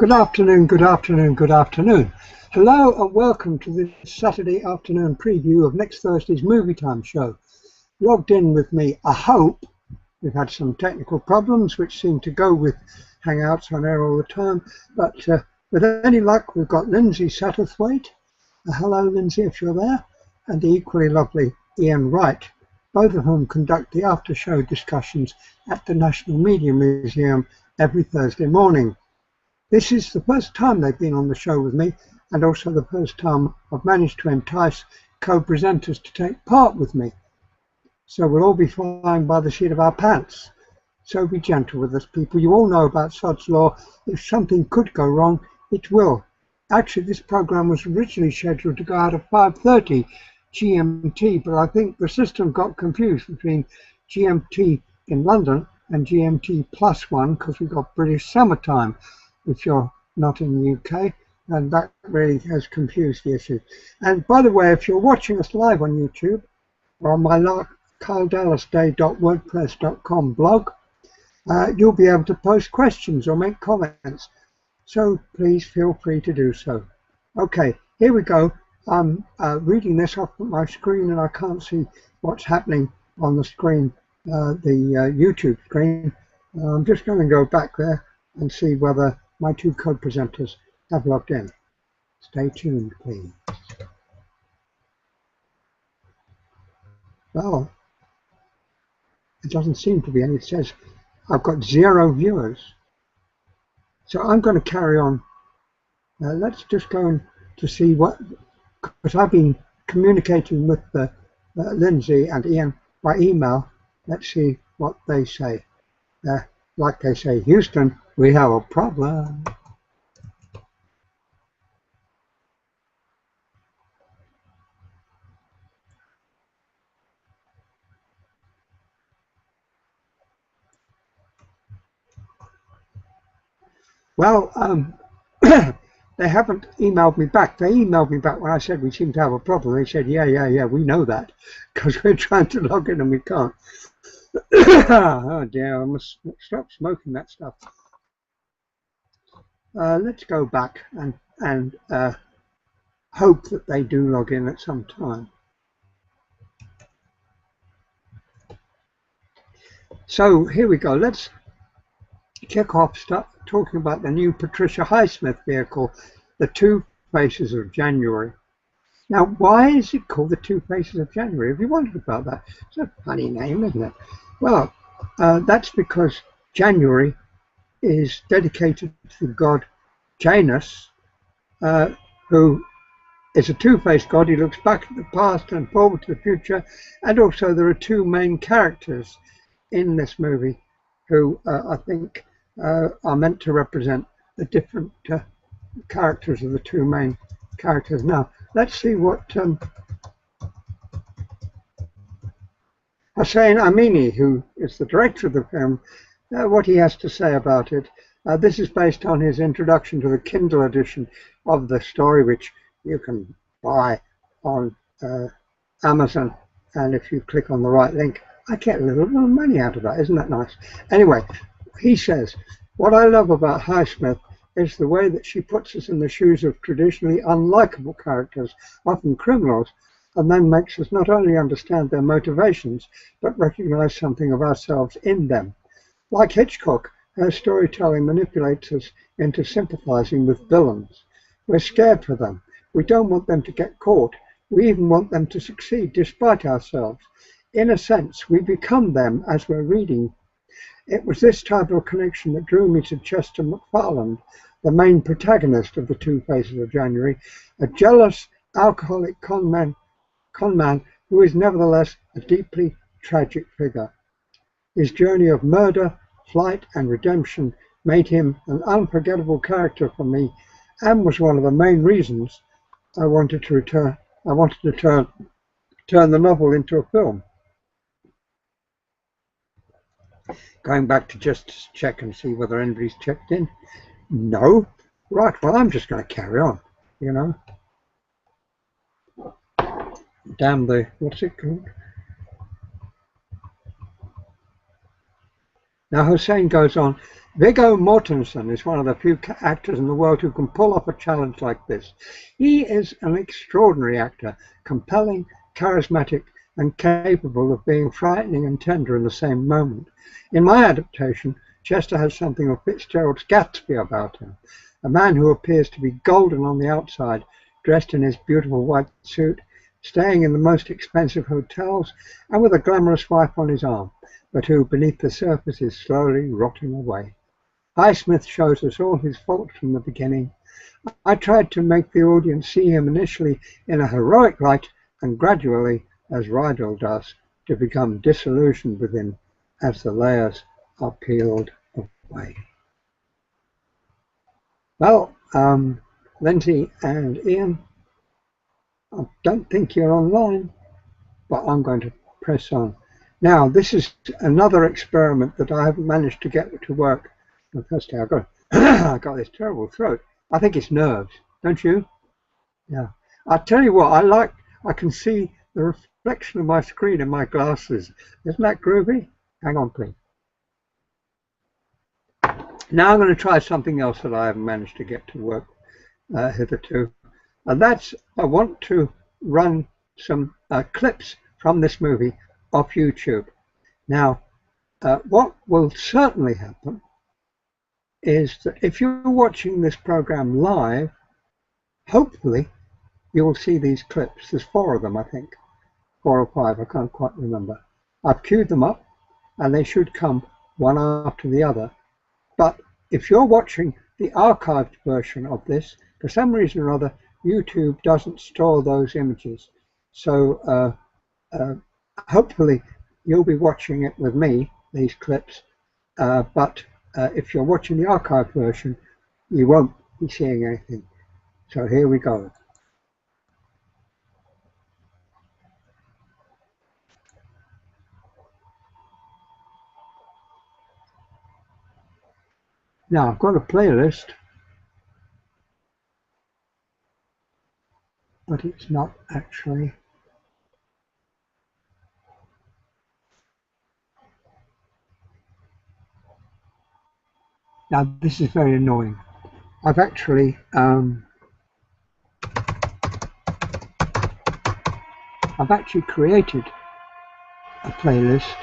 Good afternoon, good afternoon, good afternoon. Hello and welcome to this Saturday afternoon preview of next Thursday's Movie Time show. Logged in with me, I hope. We've had some technical problems which seem to go with Hangouts on air all the time, but with any luck we've got Lindsay Satterthwaite. Hello Lindsay if you're there, and the equally lovely Ian Wright, both of whom conduct the after show discussions at the National Media Museum every Thursday morning. This is the first time they've been on the show with me, and also the first time I've managed to entice co-presenters to take part with me. So we'll all be flying by the seat of our pants. So be gentle with us, people. You all know about Sod's Law. If something could go wrong, it will. Actually, this program was originally scheduled to go out at 5:30 GMT, but I think the system got confused between GMT in London and GMT +1 because we've got British summertime if you're not in the UK, and that really has confused the issue. And by the way, if you're watching us live on YouTube or on my carldallasday.wordpress.com blog, you'll be able to post questions or make comments. So please feel free to do so. Okay, here we go. I'm reading this off my screen and I can't see what's happening on the screen, the YouTube screen. I'm just going to go back there and see whether my two co-presenters have logged in. Stay tuned, please. Well, it doesn't seem to be, and it says I've got 0 viewers. So I'm going to carry on. Let's just go in to see what, because I've been communicating with Lindsay and Ian by email. Let's see what they say. Like they say, Houston, we have a problem. Well, they haven't emailed me back. They emailed me back when I said we seem to have a problem. They said, yeah, we know that, because we're trying to log in and we can't. Oh dear, I must stop smoking that stuff. Let's go back and hope that they do log in at some time. So here we go. Let's kick off talking about the new Patricia Highsmith vehicle, the Two Faces of January. Now, why is it called the Two Faces of January? Have you wondered about that? It's a funny name, isn't it? Well, that's because January is dedicated to the god Janus, who is a two-faced god. He looks back at the past and forward to the future, and also there are two main characters in this movie who I think are meant to represent the different characters of the two main characters. Now, let's see what Hossein Amini, who is the director of the film, what he has to say about it. This is based on his introduction to the Kindle edition of the story, which you can buy on Amazon, and if you click on the right link, I get a little money out of that. Isn't that nice? Anyway, he says, what I love about Highsmith is the way that she puts us in the shoes of traditionally unlikable characters, often criminals, and then makes us not only understand their motivations, but recognize something of ourselves in them. Like Hitchcock, her storytelling manipulates us into sympathizing with villains. We're scared for them. We don't want them to get caught. We even want them to succeed despite ourselves. In a sense, we become them as we're reading. It was this type of connection that drew me to Chester MacFarlane, the main protagonist of the Two Faces of January, a jealous, alcoholic con man who is nevertheless a deeply tragic figure. His journey of murder, flight and redemption made him an unforgettable character for me, and was one of the main reasons I wanted to turn the novel into a film. Going back to just check and see whether anybody's checked in. No. Right, well, I'm just going to carry on, you know. Damn the, what's it called? Now Hussein goes on, Viggo Mortensen is one of the few actors in the world who can pull off a challenge like this. He is an extraordinary actor, compelling, charismatic, and capable of being frightening and tender in the same moment. In my adaptation, Chester has something of Fitzgerald's Gatsby about him, a man who appears to be golden on the outside, dressed in his beautiful white suit, staying in the most expensive hotels, and with a glamorous wife on his arm, but who, beneath the surface, is slowly rotting away. Highsmith shows us all his faults from the beginning. I tried to make the audience see him initially in a heroic light and gradually, as Rydell does, to become disillusioned with him as the layers are peeled away. Well, Lindsay and Ian, I don't think you're online, but I'm going to press on. Now, this is another experiment that I haven't managed to get to work. Well, firstly, I got this terrible throat. I think it's nerves, don't you? Yeah. I tell you what, I can see the reflection of my screen in my glasses. Isn't that groovy? Hang on, please. Now I'm going to try something else that I haven't managed to get to work hitherto. And that's, I want to run some clips from this movie off YouTube. Now, what will certainly happen is that if you're watching this program live, hopefully you will see these clips. There's 4 of them, I think. 4 or 5, I can't quite remember. I've queued them up and they should come one after the other. But if you're watching the archived version of this, for some reason or other, YouTube doesn't store those images. So hopefully you'll be watching it with me, these clips, but if you're watching the archived version, you won't be seeing anything. So here we go. Now I've got a playlist, but it's not actually. Now this is very annoying. I've actually created a playlist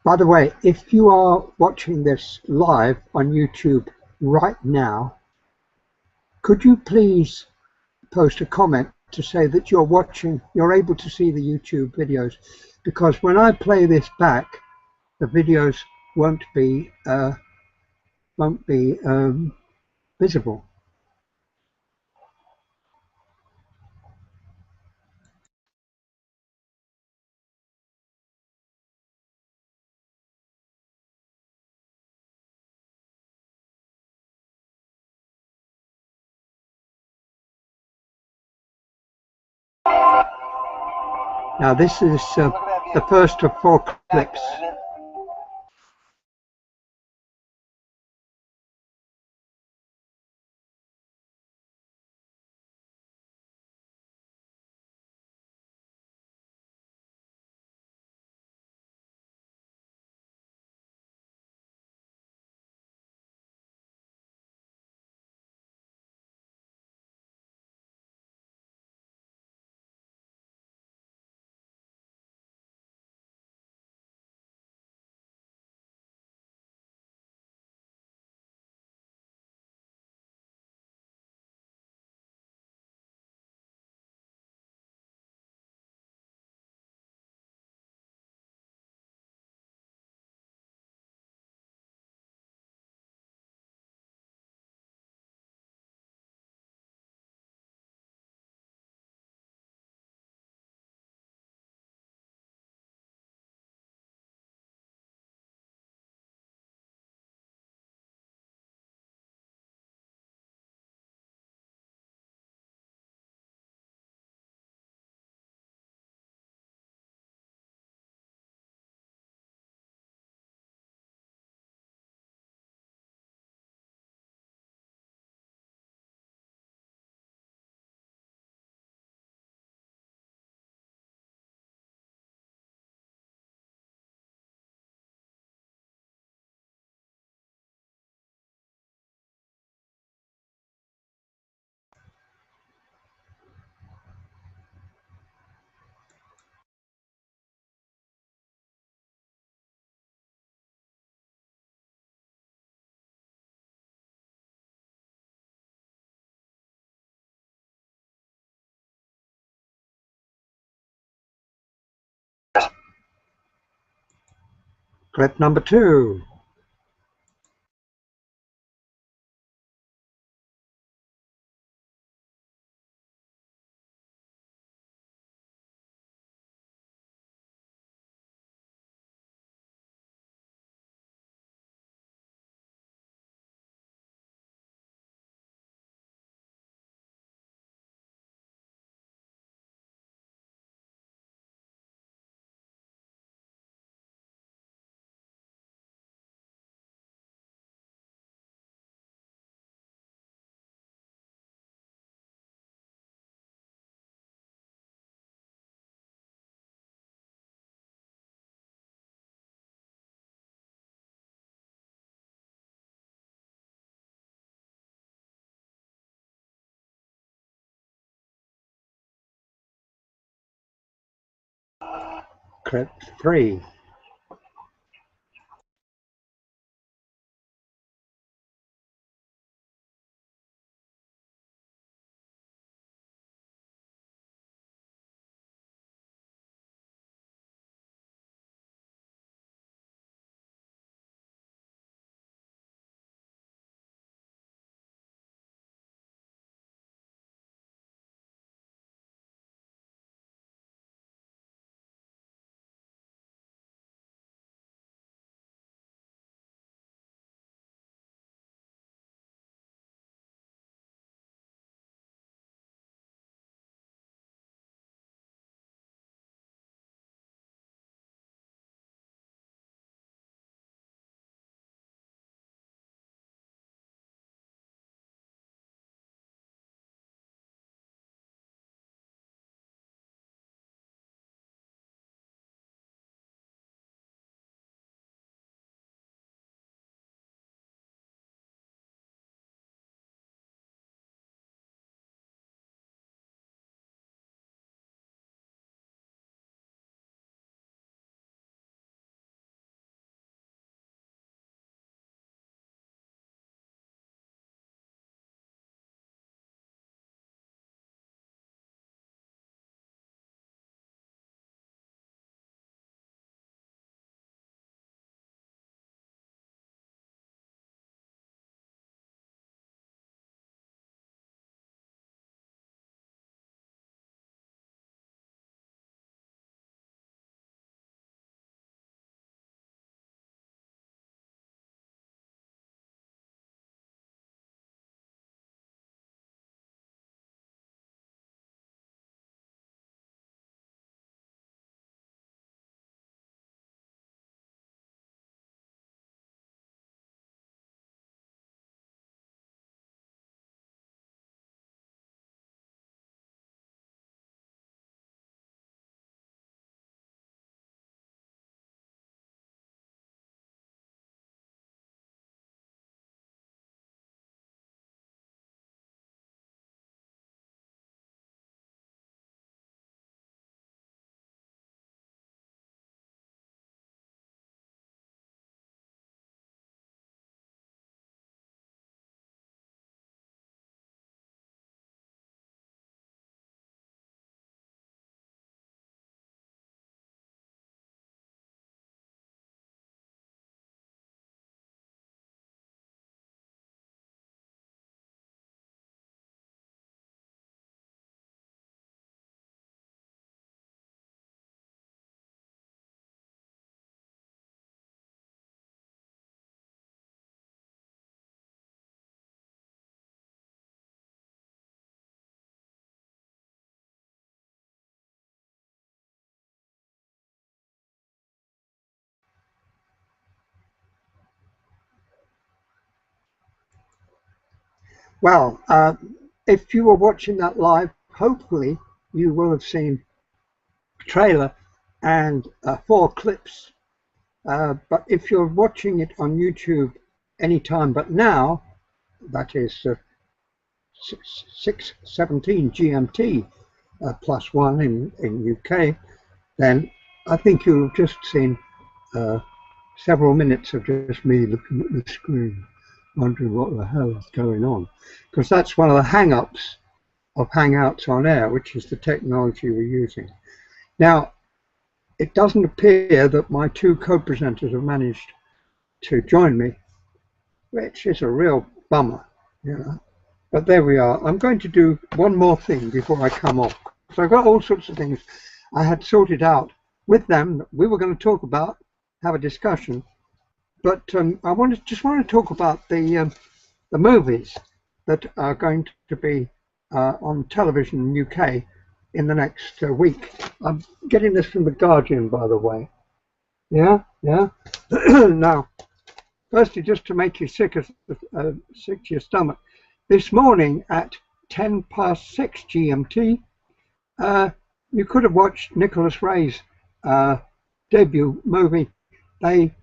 By the way, if you are watching this live on YouTube right now, could you please post a comment to say that you're able to see the YouTube videos? Because when I play this back, the videos won't be visible. Now this is the first of 4 clips. Clip number 2. Clip 3. Well, if you were watching that live, hopefully you will have seen a trailer and 4 clips. But if you're watching it on YouTube anytime but now, that is 6:17 GMT +1 in UK, then I think you'll have just seen uh, several minutes of just me looking at the screen, wondering what the hell is going on. Because that's one of the hang-ups of Hangouts on Air, which is the technology we're using. Now, it doesn't appear that my 2 co-presenters have managed to join me, which is a real bummer, you know. But there we are. I'm going to do one more thing before I come off. So I've got all sorts of things I had sorted out with them that we were going to talk about, have a discussion. But I just want to talk about the movies that are going to be on television in UK in the next week. I'm getting this from The Guardian, by the way. Yeah. Now, firstly, just to make you sick to your stomach, this morning at 6:10 GMT, you could have watched Nicholas Ray's debut movie, They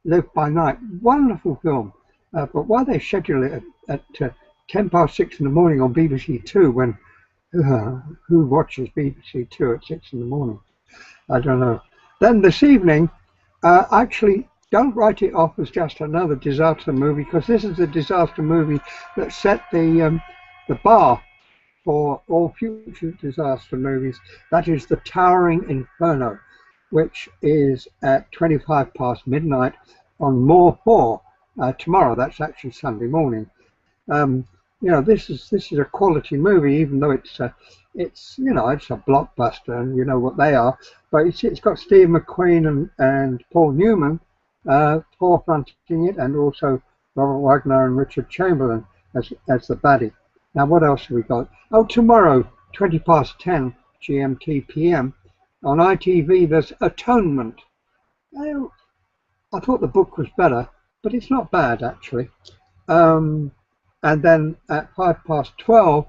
Live by Night. Wonderful film. But why they schedule it at 6:10 in the morning on BBC Two, when who watches BBC Two at 6 in the morning? I don't know. Then this evening, actually, don't write it off as just another disaster movie, because this is a disaster movie that set the bar for all future disaster movies. That is The Towering Inferno, which is at 25 past midnight on More 4 tomorrow. That's actually Sunday morning. You know, this is a quality movie, even though it's you know, it's a blockbuster, and you know what they are. But it's got Steve McQueen and Paul Newman forefronting it, and also Robert Wagner and Richard Chamberlain as the baddie. Now, what else have we got? Oh, tomorrow, 20 past 10 GMT PM on ITV, there's Atonement. Oh, I thought the book was better, but it's not bad actually. And then at 12:05,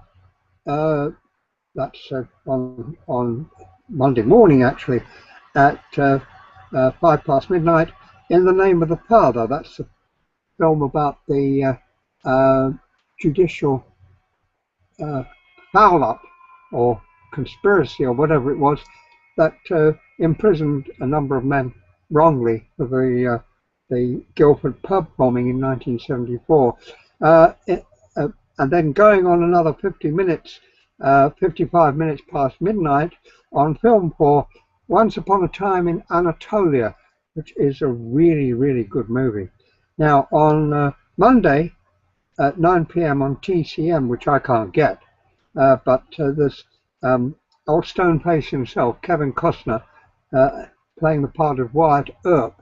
that's on Monday morning actually, at 5 past midnight, In the Name of the Father. That's a film about the judicial foul-up or conspiracy or whatever it was that imprisoned a number of men wrongly for the Guildford pub bombing in 1974. And then going on another 55 minutes past midnight on Film 4, Once Upon a Time in Anatolia, which is a really, really good movie. Now, on Monday at 9 PM on TCM, which I can't get, but there's old Stoneface himself, Kevin Costner, playing the part of Wyatt Earp.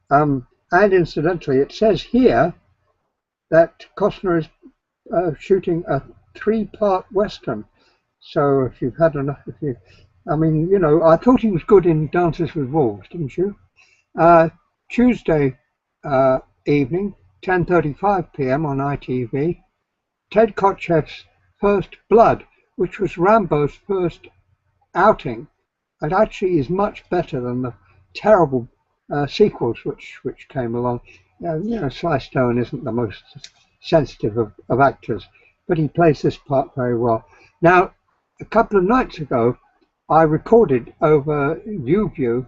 And incidentally, it says here that Costner is shooting a 3-part Western. So if you've had enough, I mean, you know, I thought he was good in Dances with Wolves, didn't you? Tuesday evening, 10:35 PM on ITV, Ted Kotcheff's First Blood, which was Rambo's first outing, and actually is much better than the terrible sequels which came along. You know, Sly Stone isn't the most sensitive of actors, but he plays this part very well. Now, a couple of nights ago, I recorded over YouView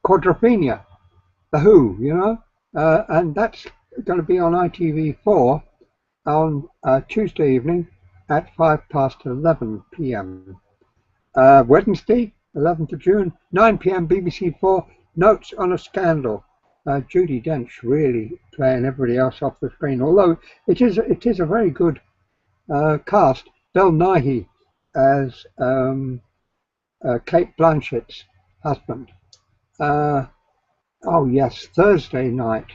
Quadrophenia, The Who, you know, and that's going to be on ITV4 on Tuesday evening at 11 PM. Wednesday, 11th of June, 9 PM, BBC4, Notes on a Scandal. Judi Dench really playing everybody else off the screen, although it is a very good cast. Bill Nighy as Kate Blanchett's husband. Oh yes, Thursday night,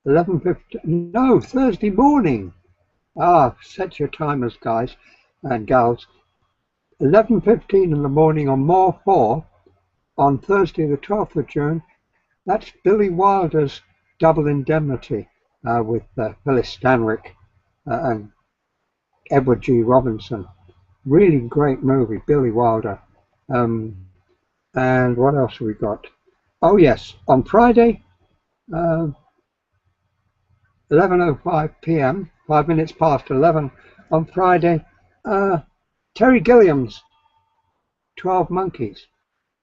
11:50. No, Thursday morning. Set your timers, guys and gals. 11:15 in the morning on More 4 on Thursday, the 12th of June. That's Billy Wilder's Double Indemnity with Phyllis Stanwyck and Edward G. Robinson. Really great movie, Billy Wilder. And what else have we got? Oh yes, on Friday, 11:05 p.m., 5 minutes past 11 on Friday, Terry Gilliam's 12 Monkeys.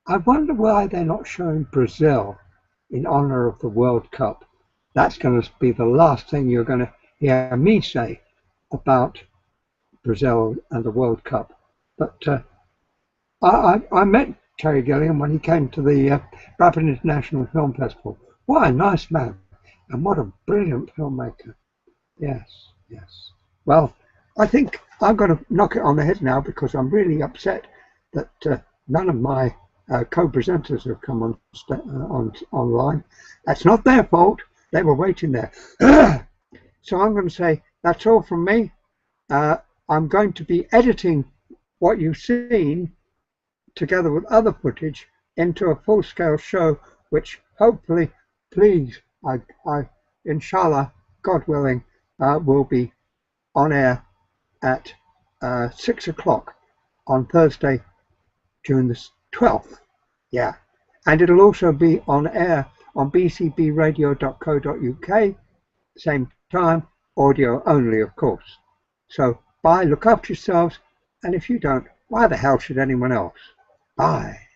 I wonder why they're not showing Brazil in honor of the World Cup. That's going to be the last thing you're going to hear me say about Brazil and the World Cup. But I met Terry Gilliam when he came to the Bradford International Film Festival. What a nice man, and what a brilliant filmmaker. Yes, yes. Well, I think I'm going to knock it on the head now because I'm really upset that none of my co-presenters have come online. That's not their fault. They were waiting there. So I'm going to say that's all from me. I'm going to be editing what you've seen together with other footage into a full-scale show, which hopefully, please, inshallah, God willing, will be on air at 6 o'clock on Thursday, June the 12th. Yeah. And it'll also be on air on bcbradio.co.uk, same time, audio only, of course. So, bye, look after yourselves, and if you don't, why the hell should anyone else? Bye.